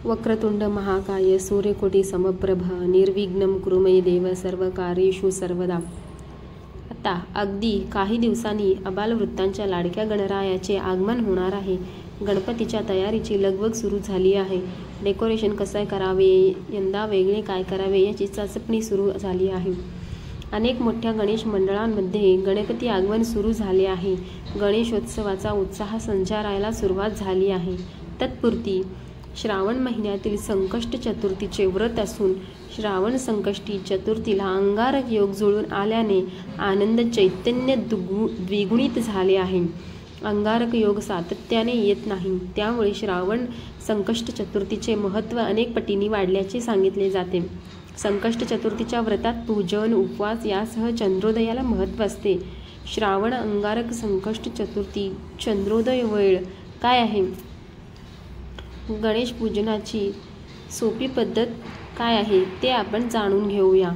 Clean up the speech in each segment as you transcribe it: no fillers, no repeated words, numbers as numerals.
वक्रतुंड महाकाय सूर्यकोटी समप्रभ निर्विघ्नं कुरु मे देव सर्वकार्येषु सर्वदा। आता अगदी काही दिवसांनी आबालवृत्तांच्या लाडक्या गणरायाचे आगमन होणार आहे। गणपतीच्या तयारीची लगबग सुरू झाली आहे। डेकोरेशन कसे करावे, यंदा वेगळे काय करावे याची चाचपणी सुरू झाली आहे। अनेक मोठ्या गणेश मंडळांमध्ये गणपती आगमन सुरू झाले आहे। गणेशोत्सवाचा उत्साह संचारायला सुरुवात झाली आहे। तत्पूर्वी श्रावण महिन्यातील संकष्ट चतुर्थीचे व्रत असून श्रावण संकष्टी चतुर्थीला अंगारक योग जुळून आल्याने आनंद चैतन्य द्विगुणित झाले आहे। अंगारक योग सातत्याने येत नाही, त्यामुळे श्रावण संकष्ट चतुर्थीचे महत्त्व अनेक पटींनी वाढल्याचे सांगितले जाते। संकष्ट चतुर्थीच्या व्रतात पूजन, उपवास यासह चंद्रोदयाला महत्त्व असते। श्रावण अंगारक संकष्ट चतुर्थी चंद्रोदय वेळ काय आहे? गणेश पूजनाची सोपी पद्धत काय आहे ते आपण जाणून घेऊया।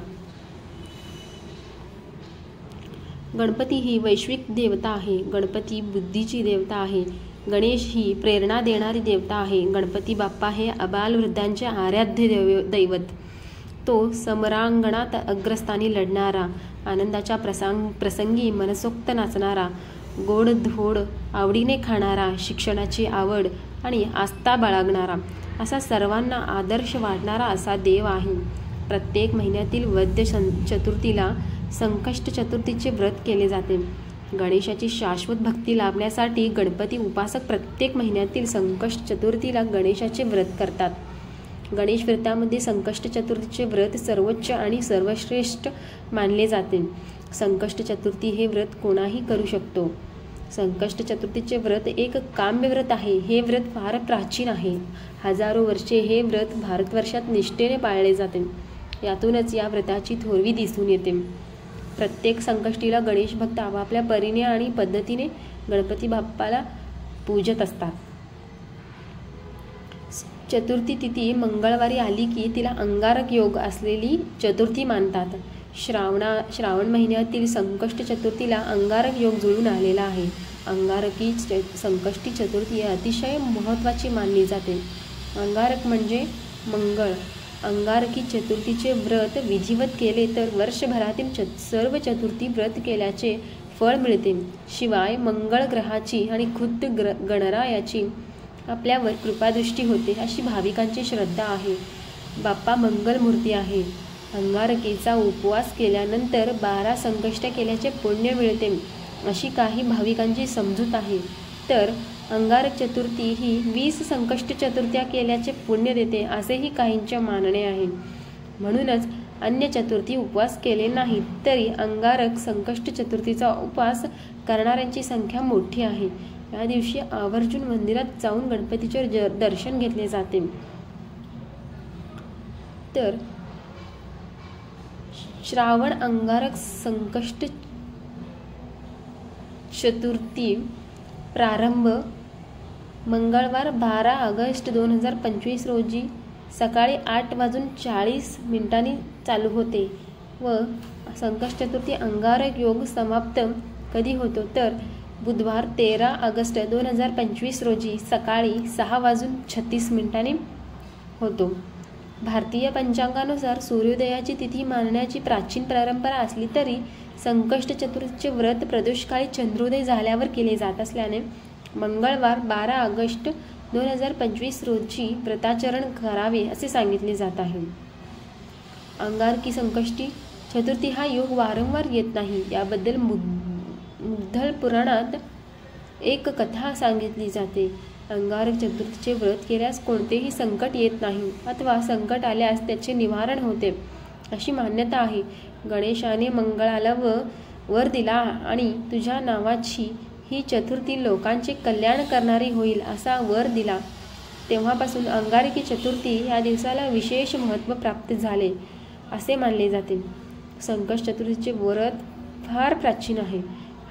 गणपती ही वैश्विक देवता आहे। गणपती बुद्धीची देवता आहे। गणेश ही प्रेरणा देणारी देवता आहे। गणपती बाप्पा हे आबालवृद्धांचे आराध्य दैवत। तो समरांगणात अग्रस्थानी लढणारा, आनंदाच्या प्रसंगी मनसोक्त नाचणारा, गोडधोड आवडीने खाणारा, शिक्षणाची आवड आणि आस्था बाळगणारा, असा सर्वांना आदर्श वाटणारा असा देव आहे। प्रत्येक महिन्यातील वद्य चतुर्थीला संकष्ट चतुर्थीचे व्रत केले जाते। गणेशाची शाश्वत भक्ती लाभण्यासाठी गणपती उपासक प्रत्येक महिन्यातील संकष्ट चतुर्थीला गणेशाचे व्रत करतात। गणेश व्रतामध्ये संकष्ट चतुर्थीचे व्रत सर्वोच्च आणि सर्वश्रेष्ठ मानले जाते। संकष्ट चतुर्थी हे व्रत कोणाही करू शकतो। संकष्ट चतुर्थीचे व्रत एक काम्य व्रत आहे। हे व्रत फार प्राचीन आहे। हजारो वर्षे हे व्रत भारतवर्षात निष्ठेने पाळले जाते। यातूनच या व्रताची थोरवी दिसून येते। प्रत्येक संकष्टीला गणेश भक्त आपापल्या परीने आणि पद्धतीने गणपती बाप्पाला पूजत असतात। चतुर्थी तिथी मंगळवारी आली की तिला अंगारक योग असलेली चतुर्थी मानतात। श्रावण महिन्यातील संकष्ट चतुर्थीला अंगारक योग जुळून आलेला आहे। अंगारकी संकष्टी चतुर्थी अतिशय महत्त्वाची मानली जाते। अंगारक म्हणजे मंगळ। अंगारकी चतुर्थीचे व्रत विधिवत केले तर वर्षभरातील सर्व चतुर्थी व्रत केल्याचे फळ मिळते। शिवाय मंगळ ग्रहाची आणि खुद्द गणरायाची आपल्यावर कृपादृष्टी होते अशी भाविकांची श्रद्धा आहे। बाप्पा मंगलमूर्ती आहे। अंगारकीचा उपवास केल्यानंतर 12 संकष्ट केल्याचे पुण्य मिळते अशी काही भाविकांची समजूत आहे। तर अंगारक चतुर्थी ही 20 संकष्ट चतुर्थ्या केल्याचे पुण्य देते असेही काहींचे मानणे आहे। म्हणूनच अन्य चतुर्थी उपवास केले नाहीत तरी अंगारक संकष्ट चतुर्थीचा उपवास करणाऱ्यांची संख्या मोठी आहे। या दिवशी आवर्जून मंदिरात जाऊन गणपतीचे दर्शन घेतले जाते। तर श्रावण अंगारक संकष्ट चतुर्थी प्रारंभ मंगळवार 12 ऑगस्ट 2025 रोजी सकाळी 8:40 चालू होते व संकष्ट चतुर्थी अंगारक योग समाप्त कधी होतो तर बुधवार 13 ऑगस्ट 2025 रोजी सकाळी 6:36 होतो। भारतीय पंचांगानुसार सूर्योदयाची तिथी मानण्याची प्राचीन परंपरा असली तरी संकष्ट चतुर्थीचे व्रत प्रदोषकाळी चंद्रोदय झाल्यावर केले जात असल्याने मंगळवार 12 ऑगस्ट 2025 रोजी व्रताचरण करावे असे सांगितले जात आहे। अंगारकी संकष्टी चतुर्थी हा योग वारंवार येत नाही। याबद्दल मुद्गल पुराणात एक कथा सांगितली जाते। अंगारक चतुर्थीचे व्रत केल्यास कोणतेही संकट येत नाही अथवा संकट आल्यास त्याचे निवारण होते अशी मान्यता आहे। गणेशाने मंगळाला वर दिला आणि तुझ्या नावाची ही चतुर्थी लोकांचे कल्याण करणारी होईल असा वर दिला। तेव्हापासून अंगारकी चतुर्थी या दिवसाला विशेष महत्त्व प्राप्त झाले असे मानले जाते। संकष्ट चतुर्थीचे व्रत फार प्राचीन आहे।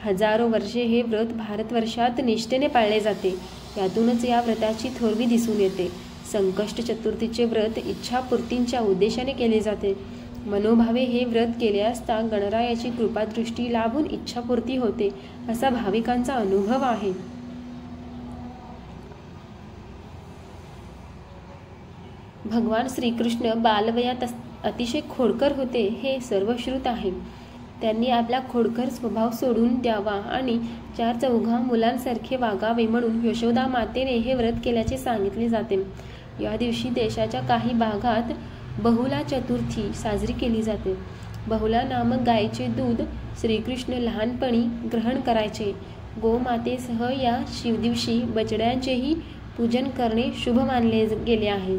हजारो वर्षे हे व्रत भारतवर्षात निष्ठेने पाळले जाते। यातूनच या व्रताची थोरवी दिसून येते। संकष्ट चतुर्थीचे व्रत इच्छापूर्तींच्या उद्देशाने केले जाते। मनोभावे हे व्रत केले असता गणरायाची कृपादृष्टी लाभून इच्छापूर्ती होते असा भाविकांचा अनुभव आहे। भगवान श्रीकृष्ण बालवयात अतिशय खोडकर होते हे सर्वश्रुत आहे. त्यांनी आपला खोडकर स्वभाव सोडून द्यावा आणि 4 मुलांसारखे वागावे म्हणून यशोदा मातेने हे व्रत केल्याचे सांगितले जाते. या दिवशी देशाच्या काही भागात बहुला चतुर्थी साजरी केली जाते. बहुला नामक गायीचे दूध श्रीकृष्ण लहानपणी ग्रहण करायचे. गोमातेसह या शिवदिवशी बछड्यांचेही पूजन करणे शुभ मानले गेले आहे.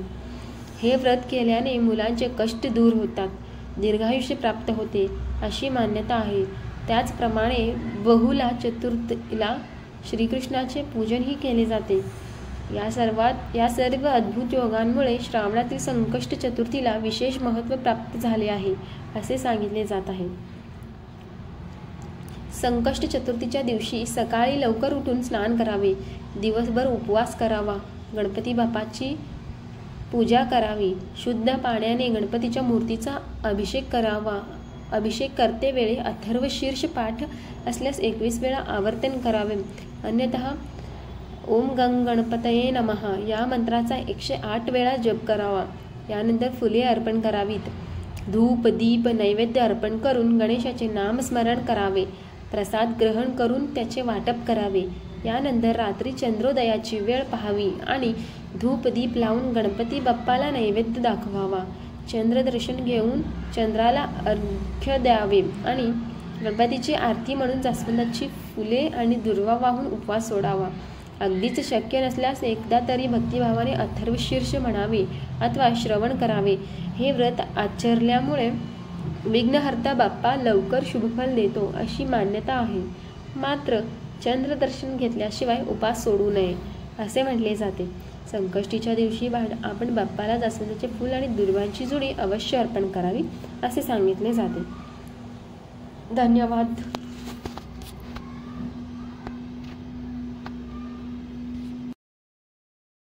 हे व्रत केल्याने मुलांचे कष्ट दूर होतात, दीर्घायुष्य प्राप्त होते अशी मान्यता आहे. त्याचप्रमाणे बहुला चतुर्थीला श्रीकृष्णाचे पूजनही केले जाते. या सर्व अद्भुत योगांमुळे श्रावणातील संकष्ट चतुर्थीला विशेष महत्त्व प्राप्त झाले आहे असे सांगितले जात आहे. संकष्ट चतुर्थीच्या दिवशी सकाळी लवकर उठून स्नान करावे, दिवसभर उपवास करावा, गणपती बाप्पाची पूजा करावी, शुद्ध पाण्याने गणपतीच्या मूर्तीचा अभिषेक करावा. अभिषेक करते वेळी अथर्व शीर्ष पाठ असल्यास 21 वेळा आवर्तन करावे, अन्यथा ओम गंग गणपतये नमः या मंत्राचा 108 वेळा जप करावा. यानंतर फुले अर्पण करावीत. धूप दीप नैवेद्य अर्पण करून गणेशाचे नामस्मरण करावे. प्रसाद ग्रहण करून त्याचे वाटप करावे. यानंतर रात्री चंद्रोदयाची वेळ पाहावी आणि धूप दीप लावून गणपती बाप्पाला नैवेद्य दाखवावा. चंद्रदर्शन घेऊन चंद्राला अर्घ्य द्यावे आणि गणपतीची आरती म्हणून जास्वंदाची फुले आणि दुर्वा वाहून उपवास सोडावा. अगदीच शक्य नसल्यास एकदा तरी भक्तिभावाने अथर्व शीर्ष म्हणावे अथवा श्रवण करावे. हे व्रत आचरल्यामुळे विघ्नहर्ता बाप्पा लवकर शुभफल देतो अशी मान्यता आहे. मात्र चंद्रदर्शन घेतल्याशिवाय उपास सोडू नये असे म्हटले जाते. संकष्टीच्या दिवशी आपण बाप्पाला जास्वंदाचे फूल आणि दुर्वांची जुडी अवश्य अर्पण करावी असे सांगितले जाते. धन्यवाद.